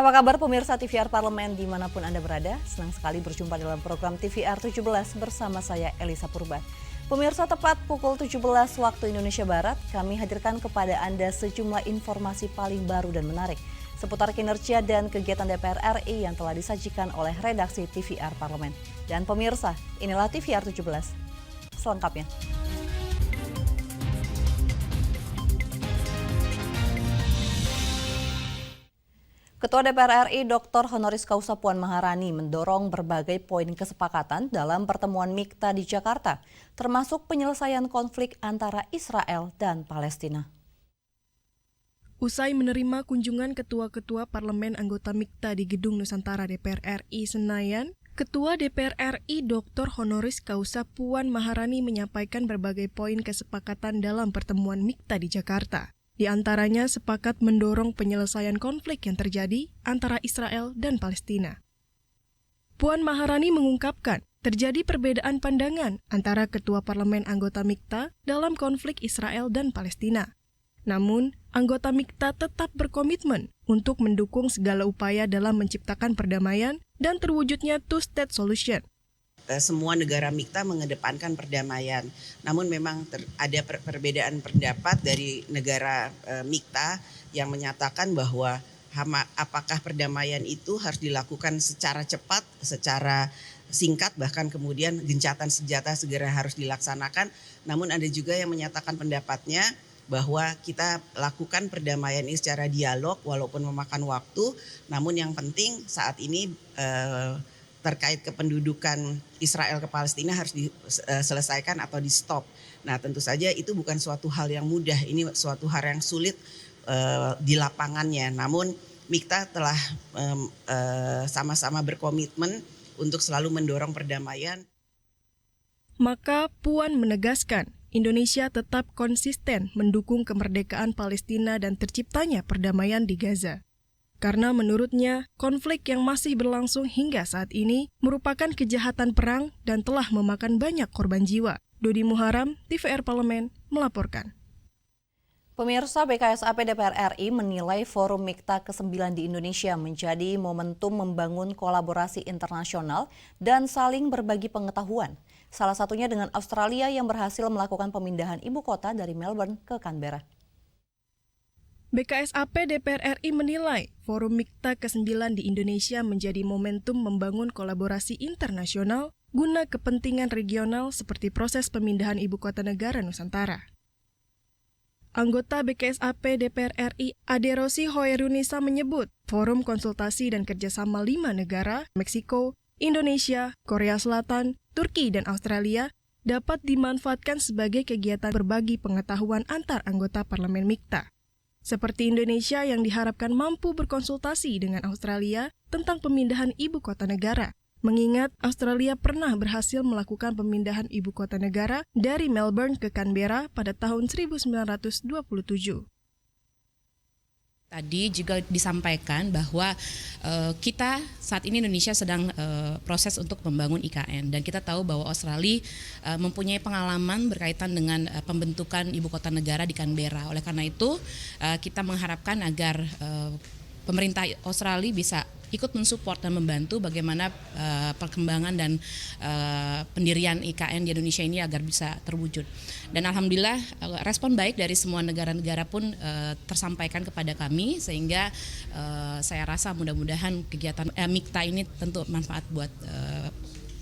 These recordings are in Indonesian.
Apa kabar pemirsa TVR Parlemen dimanapun Anda berada? Senang sekali berjumpa dalam program TVR 17 bersama saya Elisa Purba. Pemirsa, tepat pukul 17 waktu Indonesia Barat, kami hadirkan kepada Anda sejumlah informasi paling baru dan menarik seputar kinerja dan kegiatan DPR RI yang telah disajikan oleh redaksi TVR Parlemen. Dan pemirsa, inilah TVR 17 selengkapnya. Ketua DPR RI Dr. Honoris Causa Puan Maharani mendorong berbagai poin kesepakatan dalam pertemuan MIKTA di Jakarta, termasuk penyelesaian konflik antara Israel dan Palestina. Usai menerima kunjungan ketua-ketua parlemen anggota MIKTA di Gedung Nusantara DPR RI Senayan, Ketua DPR RI Dr. Honoris Causa Puan Maharani menyampaikan berbagai poin kesepakatan dalam pertemuan MIKTA di Jakarta. Di antaranya sepakat mendorong penyelesaian konflik yang terjadi antara Israel dan Palestina. Puan Maharani mengungkapkan terjadi perbedaan pandangan antara ketua parlemen anggota MIKTA dalam konflik Israel dan Palestina. Namun, anggota MIKTA tetap berkomitmen untuk mendukung segala upaya dalam menciptakan perdamaian dan terwujudnya two-state solution. Semua negara MIKTA mengedepankan perdamaian. Namun memang ada perbedaan pendapat dari negara MIKTA yang menyatakan bahwa apakah perdamaian itu harus dilakukan secara cepat, secara singkat, bahkan kemudian gencatan senjata segera harus dilaksanakan. Namun ada juga yang menyatakan pendapatnya bahwa kita lakukan perdamaian ini secara dialog walaupun memakan waktu. Namun yang penting saat ini terkait kependudukan Israel ke Palestina harus diselesaikan atau di stop. Nah tentu saja itu bukan suatu hal yang mudah, ini suatu hal yang sulit di lapangannya. Namun MIKTA telah sama-sama berkomitmen untuk selalu mendorong perdamaian. Maka Puan menegaskan Indonesia tetap konsisten mendukung kemerdekaan Palestina dan terciptanya perdamaian di Gaza. Karena menurutnya, konflik yang masih berlangsung hingga saat ini merupakan kejahatan perang dan telah memakan banyak korban jiwa. Dodi Muharam, TVR Parlemen, melaporkan. Pemirsa, BKSAP DPR RI menilai Forum MIKTA ke-9 di Indonesia menjadi momentum membangun kolaborasi internasional dan saling berbagi pengetahuan. Salah satunya dengan Australia yang berhasil melakukan pemindahan ibu kota dari Melbourne ke Canberra. BKSAP DPR RI menilai Forum MIKTA ke-9 di Indonesia menjadi momentum membangun kolaborasi internasional guna kepentingan regional seperti proses pemindahan ibu kota negara Nusantara. Anggota BKSAP DPR RI Ade Rosi Hoerunisa menyebut Forum Konsultasi dan Kerjasama 5 negara, Meksiko, Indonesia, Korea Selatan, Turki, dan Australia dapat dimanfaatkan sebagai kegiatan berbagi pengetahuan antar anggota parlemen MIKTA. Seperti Indonesia yang diharapkan mampu berkonsultasi dengan Australia tentang pemindahan ibu kota negara, mengingat Australia pernah berhasil melakukan pemindahan ibu kota negara dari Melbourne ke Canberra pada tahun 1927. Tadi juga disampaikan bahwa kita saat ini Indonesia sedang proses untuk membangun IKN dan kita tahu bahwa Australia mempunyai pengalaman berkaitan dengan pembentukan ibu kota negara di Canberra. Oleh karena itu kita mengharapkan agar pemerintah Australia bisa ikut mensupport dan membantu bagaimana perkembangan dan pendirian IKN di Indonesia ini agar bisa terwujud. Dan alhamdulillah respon baik dari semua negara-negara pun tersampaikan kepada kami sehingga saya rasa mudah-mudahan kegiatan MIKTA ini tentu manfaat buat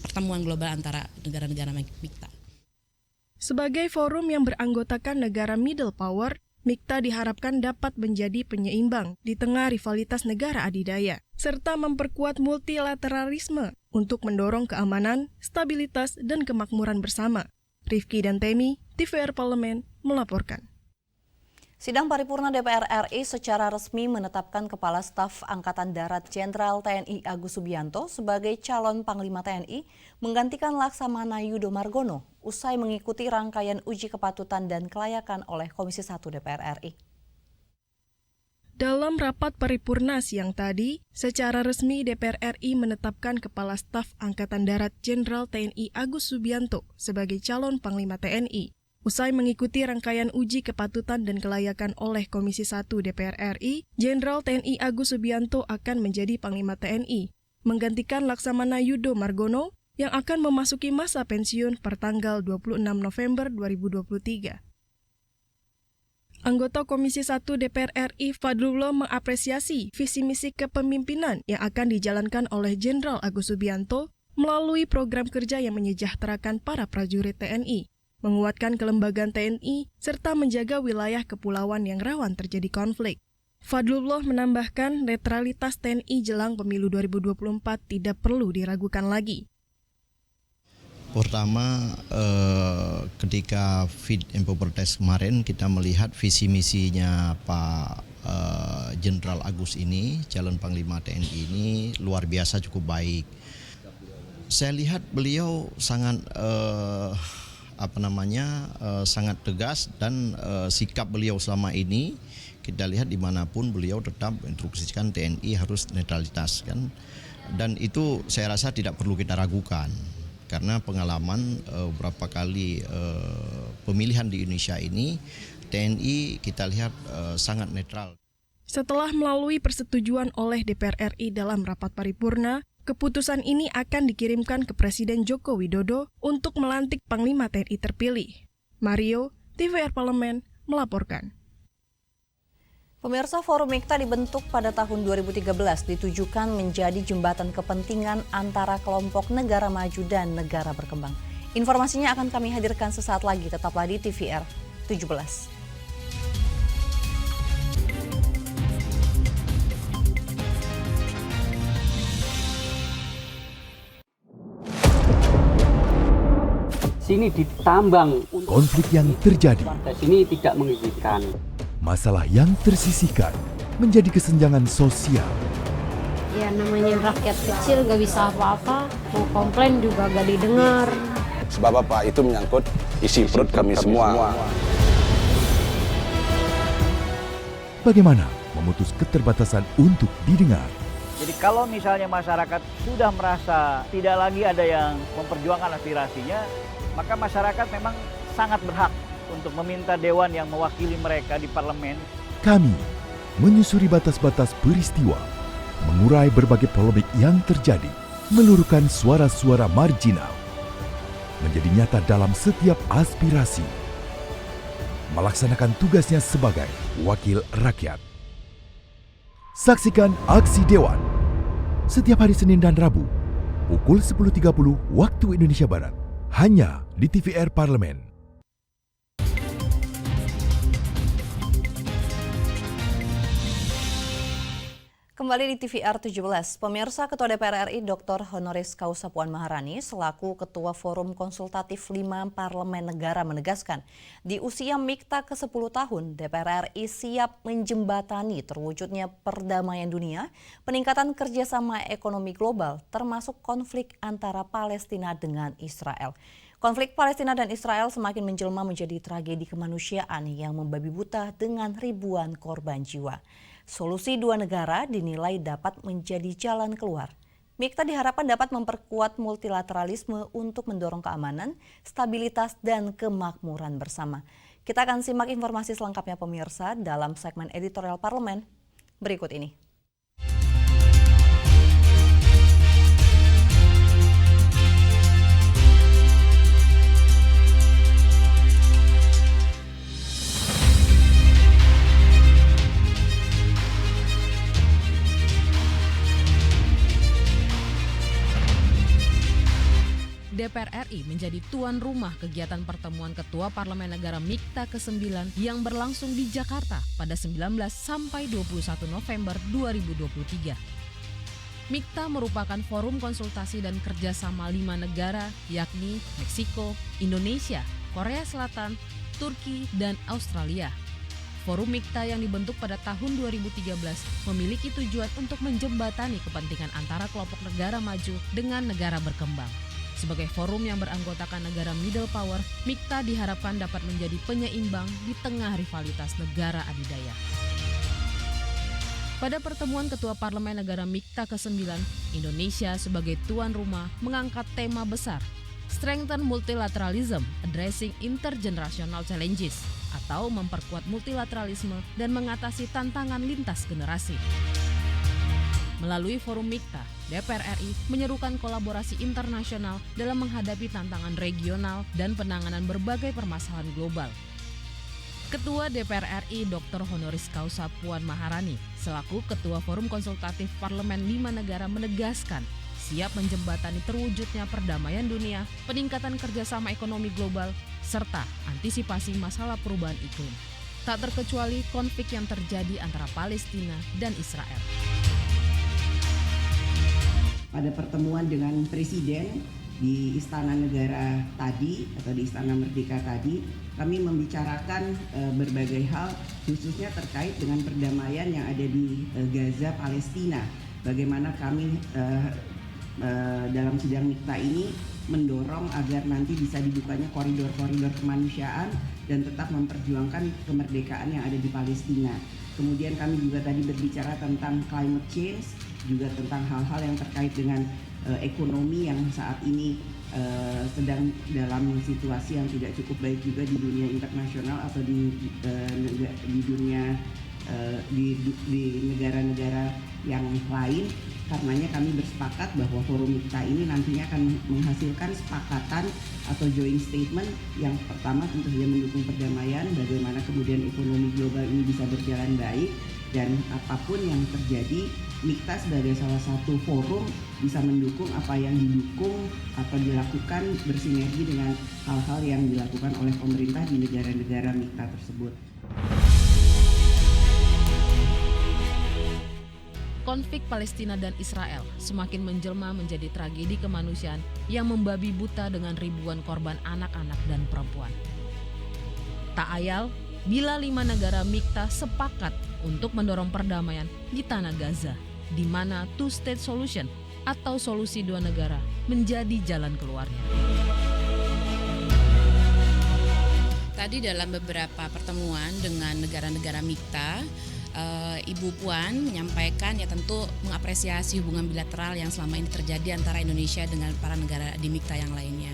pertemuan global antara negara-negara MIKTA. Sebagai forum yang beranggotakan negara middle power, MIKTA diharapkan dapat menjadi penyeimbang di tengah rivalitas negara adidaya, serta memperkuat multilateralisme untuk mendorong keamanan, stabilitas, dan kemakmuran bersama. Rifki dan Temi, TVR Parlemen, melaporkan. Sidang paripurna DPR RI secara resmi menetapkan Kepala Staf Angkatan Darat Jenderal TNI Agus Subianto sebagai calon Panglima TNI menggantikan Laksamana Yudo Margono usai mengikuti rangkaian uji kepatutan dan kelayakan oleh Komisi 1 DPR RI. Dalam rapat paripurna siang tadi, secara resmi DPR RI menetapkan Kepala Staf Angkatan Darat Jenderal TNI Agus Subianto sebagai calon Panglima TNI. Usai mengikuti rangkaian uji kepatutan dan kelayakan oleh Komisi 1 DPR RI, Jenderal TNI Agus Subianto akan menjadi Panglima TNI, menggantikan Laksamana Yudo Margono yang akan memasuki masa pensiun pertanggal 26 November 2023. Anggota Komisi 1 DPR RI Fadlullah mengapresiasi visi misi kepemimpinan yang akan dijalankan oleh Jenderal Agus Subianto melalui program kerja yang menyejahterakan para prajurit TNI, menguatkan kelembagaan TNI, serta menjaga wilayah kepulauan yang rawan terjadi konflik. Fadlullah menambahkan netralitas TNI jelang pemilu 2024 tidak perlu diragukan lagi. Pertama, ketika Fit and Proper Test kemarin kita melihat visi misinya Pak Jenderal Agus ini, calon Panglima TNI ini luar biasa cukup baik. Saya lihat beliau sangat sangat tegas dan sikap beliau selama ini kita lihat dimanapun beliau tetap instruksikan TNI harus netralitas kan, dan itu saya rasa tidak perlu kita ragukan. Karena pengalaman beberapa kali pemilihan di Indonesia ini, TNI kita lihat sangat netral. Setelah melalui persetujuan oleh DPR RI dalam rapat paripurna, keputusan ini akan dikirimkan ke Presiden Joko Widodo untuk melantik Panglima TNI terpilih. Mario, TVR Parlemen, melaporkan. Pemirsa, Forum Mikta dibentuk pada tahun 2013 ditujukan menjadi jembatan kepentingan antara kelompok negara maju dan negara berkembang. Informasinya akan kami hadirkan sesaat lagi, tetaplah di TVR 17. Sini ditambang. Konflik yang terjadi, Warga sini tidak mengizinkan. masalah yang tersisihkan menjadi kesenjangan sosial. Ya namanya rakyat kecil gak bisa apa-apa, mau komplain juga gak didengar. Sebab apa? Itu menyangkut isi perut kami semua. Bagaimana memutus keterbatasan untuk didengar? Jadi kalau misalnya masyarakat sudah merasa tidak lagi ada yang memperjuangkan aspirasinya, maka masyarakat memang sangat berhak untuk meminta dewan yang mewakili mereka di parlemen. Kami menyusuri batas-batas peristiwa, mengurai berbagai polemik yang terjadi, meluruhkan suara-suara marginal, menjadi nyata dalam setiap aspirasi, melaksanakan tugasnya sebagai wakil rakyat. Saksikan Aksi Dewan setiap hari Senin dan Rabu pukul 10.30 waktu Indonesia Barat, hanya di TVR Parlemen. Kembali di TVR 17, pemirsa, Ketua DPR RI Dr. Honoris Causa Puan Maharani selaku Ketua Forum Konsultatif 5 Parlemen Negara menegaskan, di usia Mikta ke-10 tahun, DPR RI siap menjembatani terwujudnya perdamaian dunia, peningkatan kerjasama ekonomi global, termasuk konflik antara Palestina dengan Israel. Konflik Palestina dan Israel semakin menjelma menjadi tragedi kemanusiaan yang membabi buta dengan ribuan korban jiwa. Solusi dua negara dinilai dapat menjadi jalan keluar. Mikta diharapkan dapat memperkuat multilateralisme untuk mendorong keamanan, stabilitas, dan kemakmuran bersama. Kita akan simak informasi selengkapnya pemirsa dalam segmen editorial parlemen berikut ini. DPR RI menjadi tuan rumah kegiatan pertemuan Ketua Parlemen Negara Mikta ke-9 yang berlangsung di Jakarta pada 19 sampai 21 November 2023. Mikta merupakan forum konsultasi dan kerjasama 5 negara, yakni Meksiko, Indonesia, Korea Selatan, Turki, dan Australia. Forum Mikta yang dibentuk pada tahun 2013 memiliki tujuan untuk menjembatani kepentingan antara kelompok negara maju dengan negara berkembang. Sebagai forum yang beranggotakan negara middle power, Mikta diharapkan dapat menjadi penyeimbang di tengah rivalitas negara adidaya. Pada pertemuan Ketua Parlemen Negara Mikta ke-9, Indonesia sebagai tuan rumah mengangkat tema besar, Strengthen Multilateralism, Addressing Intergenerational Challenges, atau memperkuat multilateralisme dan mengatasi tantangan lintas generasi. Melalui Forum Mikta, DPR RI menyerukan kolaborasi internasional dalam menghadapi tantangan regional dan penanganan berbagai permasalahan global. Ketua DPR RI Dr. Honoris Causa Puan Maharani selaku Ketua Forum Konsultatif Parlemen 5 negara menegaskan siap menjembatani terwujudnya perdamaian dunia, peningkatan kerjasama ekonomi global, serta antisipasi masalah perubahan iklim. Tak terkecuali konflik yang terjadi antara Palestina dan Israel. Pada pertemuan dengan Presiden di Istana Negara tadi atau di Istana Merdeka tadi, kami membicarakan berbagai hal khususnya terkait dengan perdamaian yang ada di Gaza, Palestina. Bagaimana kami dalam sidang Mikta ini mendorong agar nanti bisa dibukanya koridor-koridor kemanusiaan dan tetap memperjuangkan kemerdekaan yang ada di Palestina. Kemudian kami juga tadi berbicara tentang climate change, juga tentang hal-hal yang terkait dengan ekonomi yang saat ini sedang dalam situasi yang tidak cukup baik juga di dunia internasional atau di dunia di negara-negara yang lain. Karenanya kami bersepakat bahwa Forum Mikta ini nantinya akan menghasilkan sepakatan atau joint statement yang pertama tentu saja mendukung perdamaian, bagaimana kemudian ekonomi global ini bisa berjalan baik, dan apapun yang terjadi, Mikta sebagai salah satu forum bisa mendukung apa yang didukung atau dilakukan bersinergi dengan hal-hal yang dilakukan oleh pemerintah di negara-negara Mikta tersebut. Konflik Palestina dan Israel semakin menjelma menjadi tragedi kemanusiaan yang membabi buta dengan ribuan korban anak-anak dan perempuan. Tak ayal bila 5 negara Mikta sepakat untuk mendorong perdamaian di tanah Gaza, di mana two-state solution atau solusi 2 negara menjadi jalan keluarnya. Tadi dalam beberapa pertemuan dengan negara-negara Mikta, Ibu Puan menyampaikan ya tentu mengapresiasi hubungan bilateral yang selama ini terjadi antara Indonesia dengan para negara di Mikta yang lainnya.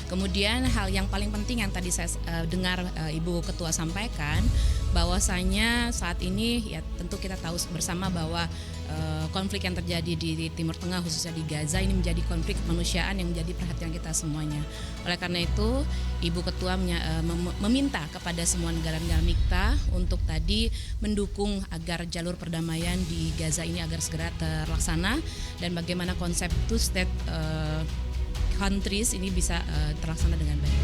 Kemudian hal yang paling penting yang tadi saya dengar Ibu Ketua sampaikan, bahwasanya saat ini ya tentu kita tahu bersama bahwa konflik yang terjadi di Timur Tengah khususnya di Gaza ini menjadi konflik kemanusiaan yang menjadi perhatian kita semuanya. Oleh karena itu Ibu Ketua meminta kepada semua negara-negara Mikta untuk tadi mendukung agar jalur perdamaian di Gaza ini agar segera terlaksana dan bagaimana konsep two state countries ini bisa terlaksana dengan baik.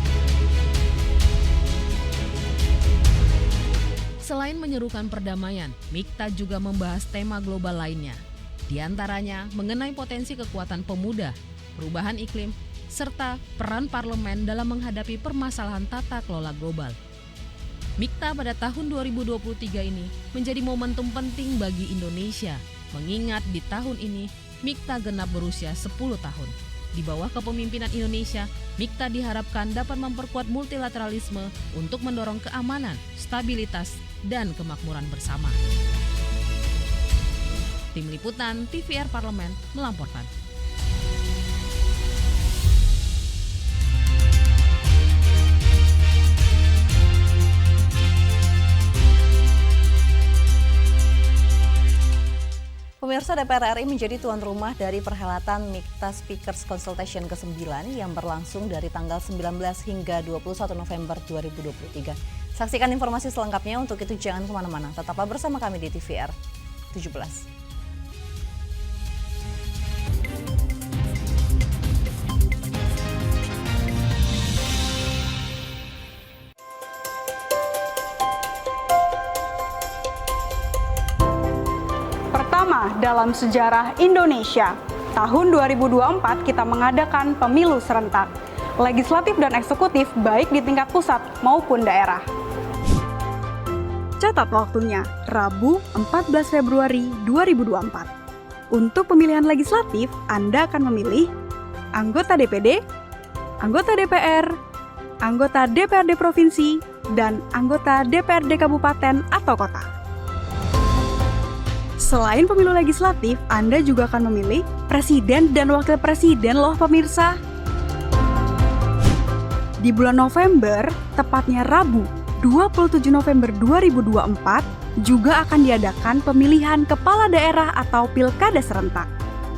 Selain menyerukan perdamaian, Mikta juga membahas tema global lainnya. Di antaranya mengenai potensi kekuatan pemuda, perubahan iklim, serta peran parlemen dalam menghadapi permasalahan tata kelola global. Mikta pada tahun 2023 ini menjadi momentum penting bagi Indonesia, mengingat di tahun ini Mikta genap berusia 10 tahun. Di bawah kepemimpinan Indonesia, Mikta diharapkan dapat memperkuat multilateralisme untuk mendorong keamanan, stabilitas, dan kemakmuran bersama. Tim Liputan TVR Parlemen melaporkan. Pemirsa, DPR RI menjadi tuan rumah dari perhelatan Mikta Speakers Consultation ke-9 yang berlangsung dari tanggal 19 hingga 21 November 2023. Saksikan informasi selengkapnya, untuk itu jangan kemana-mana. Tetaplah bersama kami di TVR 17. Dalam sejarah Indonesia, tahun 2024 kita mengadakan pemilu serentak, legislatif dan eksekutif baik di tingkat pusat maupun daerah. Catat waktunya, Rabu 14 Februari 2024. Untuk pemilihan legislatif, Anda akan memilih anggota DPD, anggota DPR, anggota DPRD Provinsi, dan anggota DPRD Kabupaten atau Kota. Selain pemilu legislatif, Anda juga akan memilih presiden dan wakil presiden loh pemirsa. Di bulan November, tepatnya Rabu 27 November 2024, juga akan diadakan pemilihan kepala daerah atau pilkada serentak.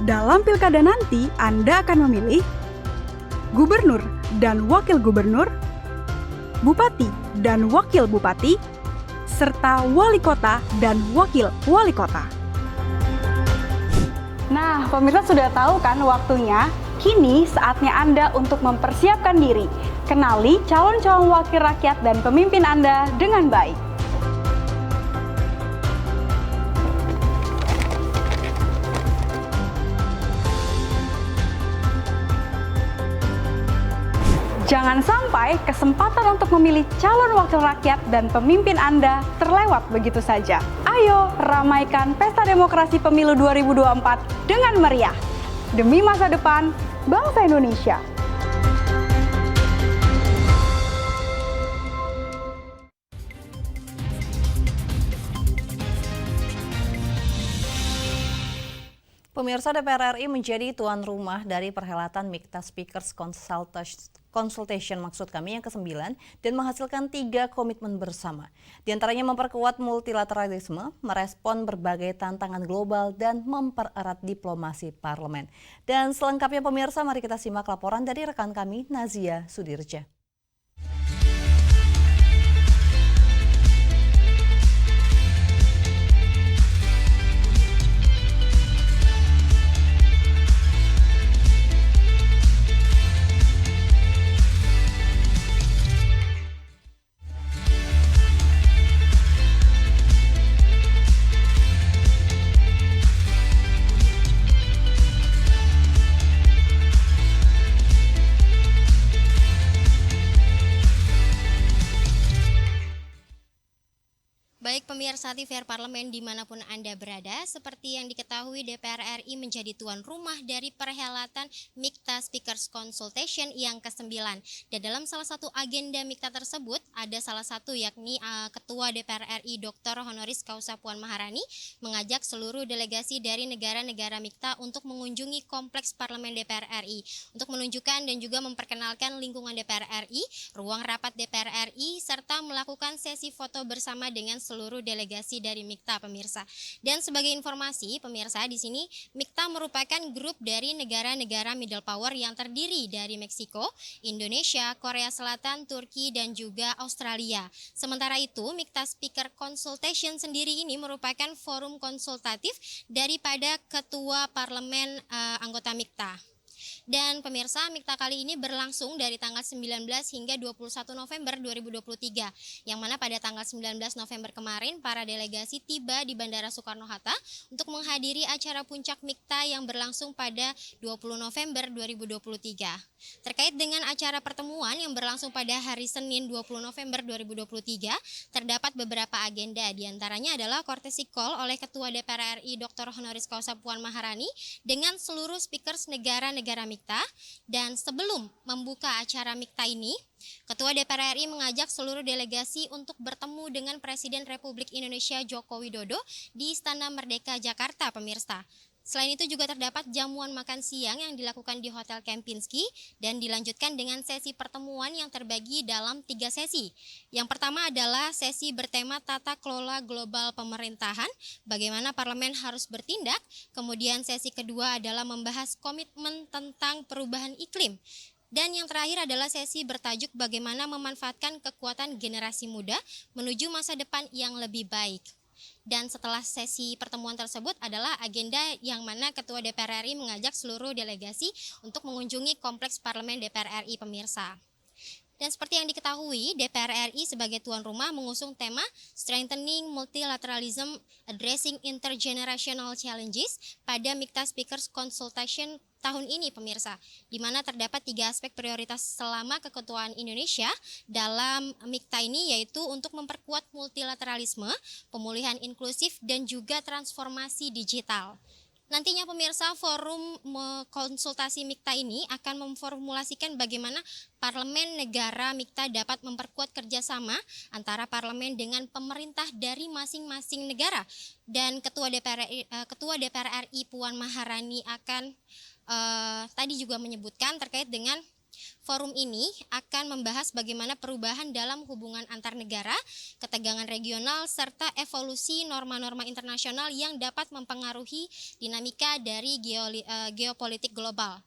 Dalam pilkada nanti, Anda akan memilih gubernur dan wakil gubernur, bupati dan wakil bupati, serta wali kota dan wakil wali kota. Nah, pemirsa sudah tahu kan waktunya? Kini saatnya Anda untuk mempersiapkan diri. Kenali calon-calon wakil rakyat dan pemimpin Anda dengan baik. Jangan sampai kesempatan untuk memilih calon wakil rakyat dan pemimpin Anda terlewat begitu saja. Ayo ramaikan pesta demokrasi pemilu 2024 dengan meriah. Demi masa depan bangsa Indonesia. Pemirsa, DPR RI menjadi tuan rumah dari perhelatan Mikta Speakers Consultation yang ke-9 dan menghasilkan 3 komitmen bersama. Di antaranya memperkuat multilateralisme, merespon berbagai tantangan global, dan mempererat diplomasi parlemen. Dan selengkapnya pemirsa, mari kita simak laporan dari rekan kami Nazia Sudirja. Baik pemirsa TVR Parlemen dimanapun Anda berada, seperti yang diketahui DPR RI menjadi tuan rumah dari perhelatan Mikta Speakers Consultation yang ke-9. Dan dalam salah satu agenda Mikta tersebut ada salah satu yakni Ketua DPR RI Dr. Honoris Causa Puan Maharani mengajak seluruh delegasi dari negara-negara Mikta untuk mengunjungi kompleks Parlemen DPR RI untuk menunjukkan dan juga memperkenalkan lingkungan DPR RI, ruang rapat DPR RI, serta melakukan sesi foto bersama dengan seluruh delegasi dari Mikta pemirsa. Dan sebagai informasi pemirsa, di sini Mikta merupakan grup dari negara-negara middle power yang terdiri dari Meksiko, Indonesia, Korea Selatan, Turki, dan juga Australia. Sementara itu, Mikta Speaker Consultation sendiri ini merupakan forum konsultatif daripada ketua parlemen anggota Mikta. Dan pemirsa, Mikta kali ini berlangsung dari tanggal 19 hingga 21 November 2023, yang mana pada tanggal 19 November kemarin para delegasi tiba di Bandara Soekarno-Hatta untuk menghadiri acara puncak Mikta yang berlangsung pada 20 November 2023. Terkait dengan acara pertemuan yang berlangsung pada hari Senin 20 November 2023, terdapat beberapa agenda, diantaranya adalah courtesy call oleh Ketua DPR RI Dr. Honoris Causa Puan Maharani dengan seluruh speakers negara-negara Mikta. Dan sebelum membuka acara Mikta ini, Ketua DPR RI mengajak seluruh delegasi untuk bertemu dengan Presiden Republik Indonesia Joko Widodo di Istana Merdeka Jakarta pemirsa. Selain itu juga terdapat jamuan makan siang yang dilakukan di Hotel Kempinski dan dilanjutkan dengan sesi pertemuan yang terbagi dalam 3 sesi. Yang pertama adalah sesi bertema tata kelola global pemerintahan, bagaimana parlemen harus bertindak. Kemudian sesi kedua adalah membahas komitmen tentang perubahan iklim. Dan yang terakhir adalah sesi bertajuk bagaimana memanfaatkan kekuatan generasi muda menuju masa depan yang lebih baik. Dan setelah sesi pertemuan tersebut adalah agenda yang mana Ketua DPR RI mengajak seluruh delegasi untuk mengunjungi kompleks Parlemen DPR RI pemirsa. Dan seperti yang diketahui, DPR RI sebagai tuan rumah mengusung tema Strengthening Multilateralism, Addressing Intergenerational Challenges pada Mikta Speakers Consultation tahun ini pemirsa, di mana terdapat 3 aspek prioritas selama keketuaan Indonesia dalam Mikta ini, yaitu untuk memperkuat multilateralisme, pemulihan inklusif, dan juga transformasi digital. Nantinya pemirsa, forum konsultasi Mikta ini akan memformulasikan bagaimana parlemen negara Mikta dapat memperkuat kerjasama antara parlemen dengan pemerintah dari masing-masing negara. Dan Ketua DPR RI Puan Maharani akan tadi juga menyebutkan terkait dengan Forum ini akan membahas bagaimana perubahan dalam hubungan antar negara, ketegangan regional, serta evolusi norma-norma internasional yang dapat mempengaruhi dinamika dari geopolitik global.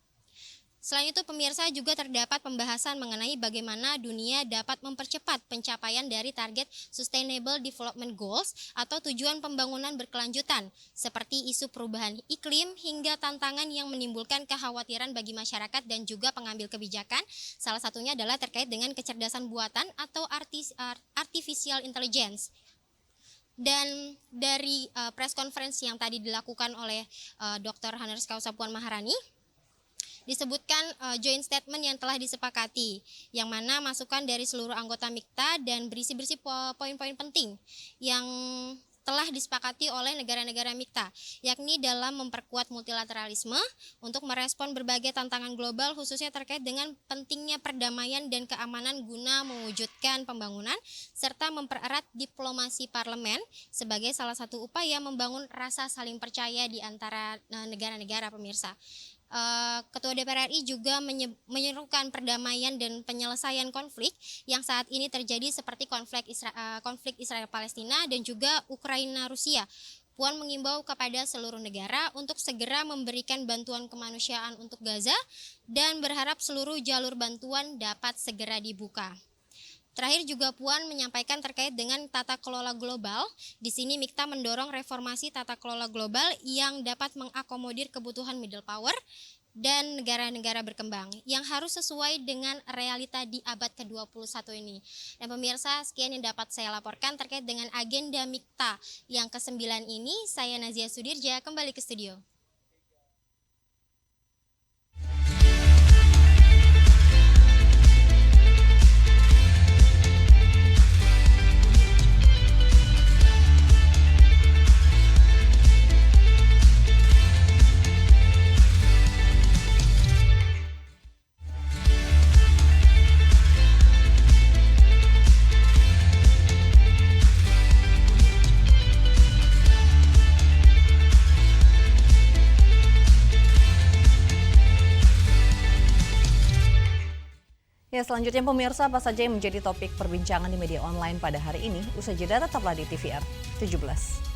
Selain itu, pemirsa, juga terdapat pembahasan mengenai bagaimana dunia dapat mempercepat pencapaian dari target Sustainable Development Goals atau tujuan pembangunan berkelanjutan, seperti isu perubahan iklim hingga tantangan yang menimbulkan kekhawatiran bagi masyarakat dan juga pengambil kebijakan. Salah satunya adalah terkait dengan kecerdasan buatan atau artificial intelligence. Dan dari press conference yang tadi dilakukan oleh Dr. Hanarska Puan Maharani, disebutkan joint statement yang telah disepakati, yang mana masukan dari seluruh anggota MIKTA dan berisi poin-poin penting yang telah disepakati oleh negara-negara MIKTA, yakni dalam memperkuat multilateralisme untuk merespon berbagai tantangan global, khususnya terkait dengan pentingnya perdamaian dan keamanan guna mewujudkan pembangunan, serta mempererat diplomasi parlemen sebagai salah satu upaya membangun rasa saling percaya di antara negara-negara, pemirsa. Ketua DPR RI juga menyerukan perdamaian dan penyelesaian konflik yang saat ini terjadi seperti konflik Israel-Palestina dan juga Ukraina-Rusia. Puan mengimbau kepada seluruh negara untuk segera memberikan bantuan kemanusiaan untuk Gaza dan berharap seluruh jalur bantuan dapat segera dibuka. Terakhir juga Puan menyampaikan terkait dengan tata kelola global. Di sini MIKTA mendorong reformasi tata kelola global yang dapat mengakomodir kebutuhan middle power dan negara-negara berkembang yang harus sesuai dengan realita di abad ke-21 ini. Dan pemirsa, sekian yang dapat saya laporkan terkait dengan agenda MIKTA yang ke-9 ini. Saya Nazia Sudirja, kembali ke studio. Ya, selanjutnya pemirsa, apa saja yang menjadi topik perbincangan di media online pada hari ini? Usai jeda tetaplah di TVR 17.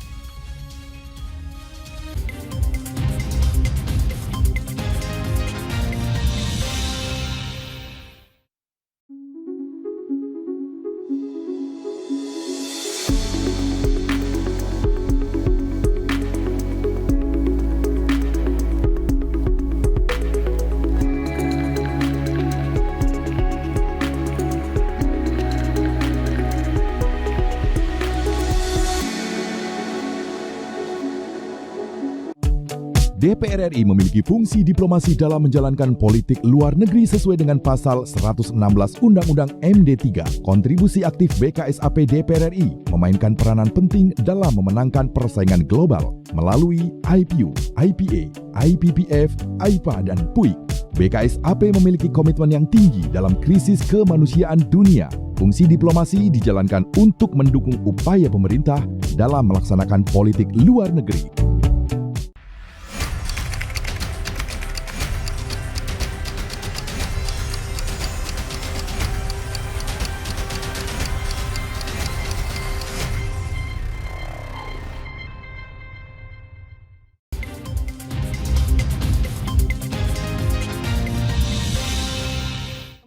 DPR RI memiliki fungsi diplomasi dalam menjalankan politik luar negeri sesuai dengan pasal 116 Undang-Undang MD3. Kontribusi aktif BKSAP DPR RI memainkan peranan penting dalam memenangkan persaingan global melalui IPU, IPA, IPPF, IPA, dan PUIK. BKSAP memiliki komitmen yang tinggi dalam krisis kemanusiaan dunia. Fungsi diplomasi dijalankan untuk mendukung upaya pemerintah dalam melaksanakan politik luar negeri.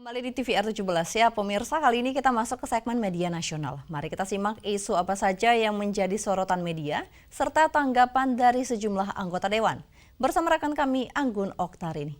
Kembali di TVR 17 ya pemirsa, kali ini kita masuk ke segmen media nasional. Mari kita simak isu apa saja yang menjadi sorotan media serta tanggapan dari sejumlah anggota dewan. Bersama rekan kami Anggun Oktarini.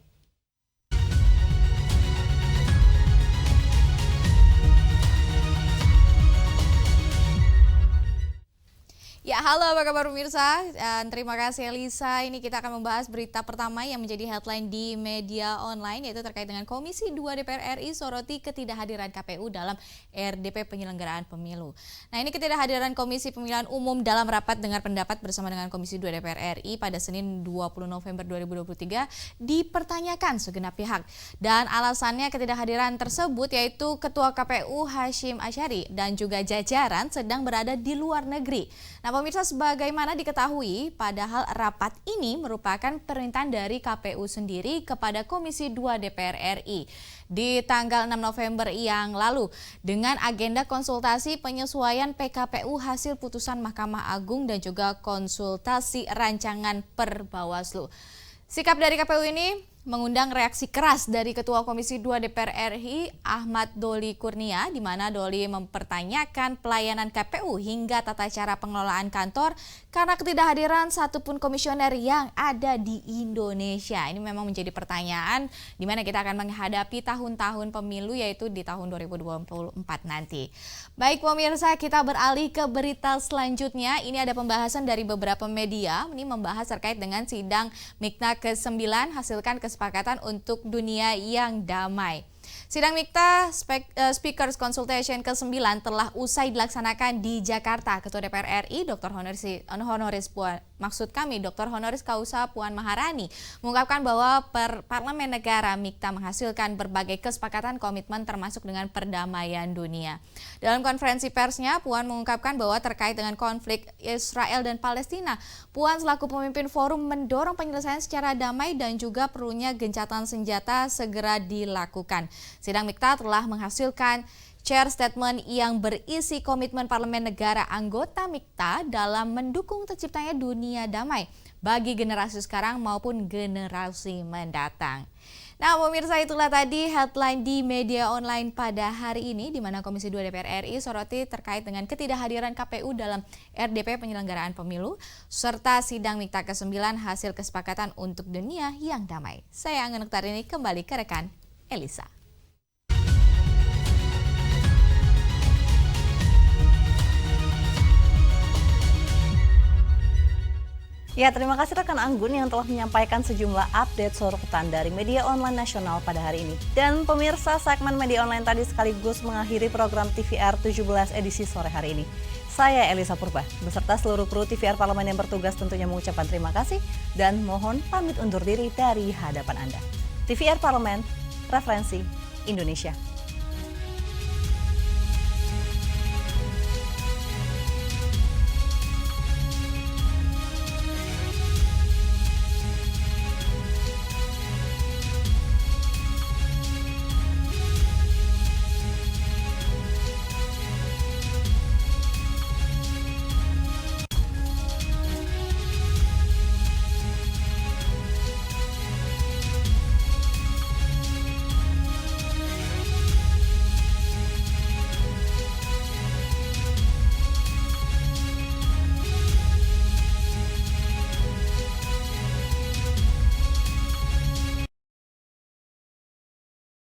Ya, halo apa kabar pemirsa? Terima kasih Elisa. Ini kita akan membahas berita pertama yang menjadi headline di media online, yaitu terkait dengan Komisi 2 DPR RI soroti ketidakhadiran KPU dalam RDP penyelenggaraan pemilu. Nah, ini ketidakhadiran Komisi Pemilihan Umum dalam rapat dengar pendapat bersama dengan Komisi 2 DPR RI pada Senin 20 November 2023 dipertanyakan segenap pihak. Dan alasannya ketidakhadiran tersebut yaitu Ketua KPU Hashim Asyari dan juga jajaran sedang berada di luar negeri. Nah, pemirsa, sebagaimana diketahui, padahal rapat ini merupakan permintaan dari KPU sendiri kepada Komisi 2 DPR RI di tanggal 6 November yang lalu dengan agenda konsultasi penyesuaian PKPU hasil putusan Mahkamah Agung dan juga konsultasi rancangan per Bawaslu. Sikap dari KPU ini mengundang reaksi keras dari Ketua Komisi 2 DPR RI Ahmad Doli Kurnia, di mana Doli mempertanyakan pelayanan KPU hingga tata cara pengelolaan kantor karena ketidakhadiran satupun komisioner yang ada di Indonesia. Ini memang menjadi pertanyaan di mana kita akan menghadapi tahun-tahun pemilu, yaitu di tahun 2024 nanti. Baik pemirsa, kita beralih ke berita selanjutnya. Ini ada pembahasan dari beberapa media. Ini membahas terkait dengan sidang MIKTA ke-9 hasilkan kesepakatan untuk dunia yang damai. Sidang MIKTA Speakers Consultation ke-9 telah usai dilaksanakan di Jakarta. Ketua DPR RI Dr. Honoris Causa Puan Maharani mengungkapkan bahwa Parlemen Negara MIKTA menghasilkan berbagai kesepakatan komitmen termasuk dengan perdamaian dunia. Dalam konferensi persnya, Puan mengungkapkan bahwa terkait dengan konflik Israel dan Palestina, Puan selaku pemimpin forum mendorong penyelesaian secara damai dan juga perlunya gencatan senjata segera dilakukan. Sidang MIKTA telah menghasilkan chair statement yang berisi komitmen parlemen negara anggota MIKTA dalam mendukung terciptanya dunia damai bagi generasi sekarang maupun generasi mendatang. Nah pemirsa, itulah tadi headline di media online pada hari ini, di mana Komisi 2 DPR RI soroti terkait dengan ketidakhadiran KPU dalam RDP penyelenggaraan pemilu, serta sidang MIKTA ke-9 hasil kesepakatan untuk dunia yang damai. Saya Angga Noktarini, kembali ke rekan Elisa. Ya, terima kasih rekan Anggun yang telah menyampaikan sejumlah update sorotan dari media online nasional pada hari ini. Dan pemirsa, segmen media online tadi sekaligus mengakhiri program TVR 17 edisi sore hari ini. Saya Elisa Purba, beserta seluruh kru TVR Parlemen yang bertugas tentunya mengucapkan terima kasih dan mohon pamit undur diri dari hadapan Anda. TVR Parlemen, referensi Indonesia.